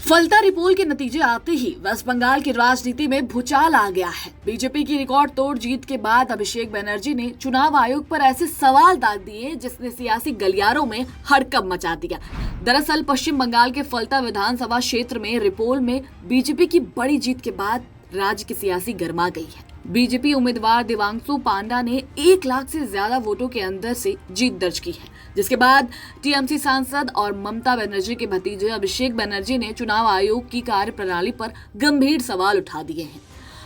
फलता रिपोल के नतीजे आते ही वेस्ट बंगाल की राजनीति में भूचाल आ गया है। बीजेपी की रिकॉर्ड तोड़ जीत के बाद अभिषेक बनर्जी ने चुनाव आयोग पर ऐसे सवाल दाग दिए जिसने सियासी गलियारों में हड़कंप मचा दिया। दरअसल पश्चिम बंगाल के फलता विधानसभा क्षेत्र में रिपोल में बीजेपी की बड़ी जीत के बाद राज्य की सियासी गर्मा गई है। बीजेपी उम्मीदवार देवांशु पांडा ने 1 लाख से ज्यादा वोटों के अंदर से जीत दर्ज की है, जिसके बाद टीएमसी सांसद और ममता बनर्जी के भतीजे अभिषेक बनर्जी ने चुनाव आयोग की कार्यप्रणाली पर गंभीर सवाल उठा दिए हैं।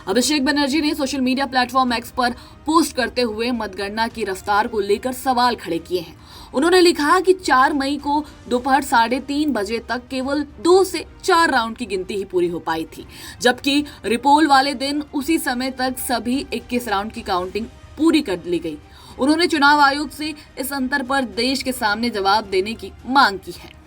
अभिषेक बनर्जी ने सोशल मीडिया प्लेटफॉर्म एक्स पर पोस्ट करते हुए मतगणना की रफ्तार को लेकर सवाल खड़े किए हैं। उन्होंने लिखा कि 4 मई को दोपहर 3:30 बजे तक केवल 2 से 4 राउंड की गिनती ही पूरी हो पाई थी, जबकि रिपोल वाले दिन उसी समय तक सभी 21 राउंड की काउंटिंग पूरी कर ली गई। उन्होंने चुनाव आयोग से इस अंतर पर देश के सामने जवाब देने की मांग की है।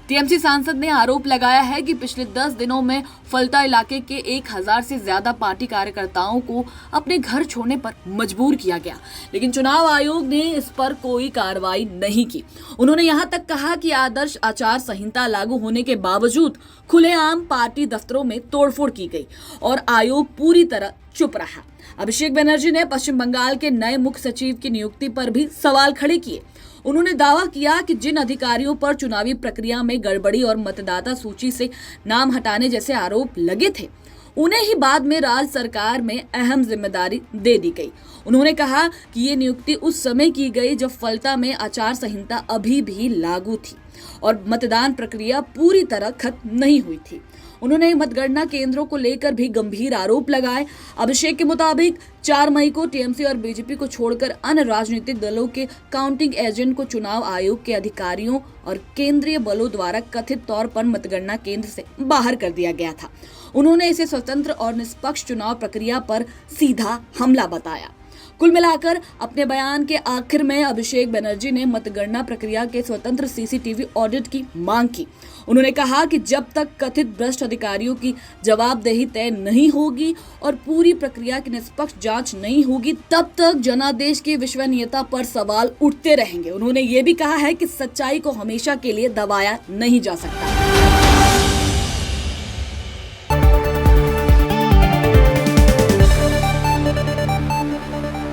टीएमसी सांसद ने आरोप लगाया है कि पिछले 10 दिनों में फलता इलाके के 1000 से ज्यादा पार्टी कार्यकर्ताओं को अपने घर छोड़ने पर मजबूर किया गया, लेकिन चुनाव आयोग ने इस पर कोई कार्रवाई नहीं की। उन्होंने यहां तक कहा कि आदर्श आचार संहिता लागू होने के बावजूद खुलेआम पार्टी दफ्तरों में तोड़फोड़ की गई और आयोग पूरी तरह चुप रहा। अभिषेक बनर्जी ने पश्चिम बंगाल के नए मुख्य सचिव की नियुक्ति पर भी सवाल खड़े किए। उन्होंने दावा किया कि जिन अधिकारियों पर चुनावी प्रक्रिया में गड़बड़ी और मतदाता सूची से नाम हटाने जैसे आरोप लगे थे, उन्हें ही बाद में राज्य सरकार में अहम जिम्मेदारी दे दी गई। उन्होंने कहा कि ये नियुक्ति उस समय की गई जब फलता में आचार संहिता अभी भी लागू थी और मतदान प्रक्रिया पूरी तरह खत्म नहीं हुई थी। उन्होंने मतगणना केंद्रों को लेकर भी गंभीर आरोप लगाए। अभिषेक के मुताबिक 4 मई को टीएमसी और बीजेपी को छोड़कर अन्य राजनीतिक दलों के काउंटिंग एजेंट को चुनाव आयोग के अधिकारियों और केंद्रीय बलों द्वारा कथित तौर पर मतगणना केंद्र से बाहर कर दिया गया था। उन्होंने इसे स्वतंत्र और निष्पक्ष चुनाव प्रक्रिया पर सीधा हमला बताया। कुल मिलाकर अपने बयान के आखिर में अभिषेक बनर्जी ने मतगणना प्रक्रिया के स्वतंत्र सीसीटीवी ऑडिट की मांग की। उन्होंने कहा कि जब तक कथित भ्रष्ट अधिकारियों की जवाबदेही तय नहीं होगी और पूरी प्रक्रिया की निष्पक्ष जांच नहीं होगी, तब तक जनादेश की विश्वसनीयता पर सवाल उठते रहेंगे। उन्होंने ये भी कहा है कि सच्चाई को हमेशा के लिए दबाया नहीं जा सकता।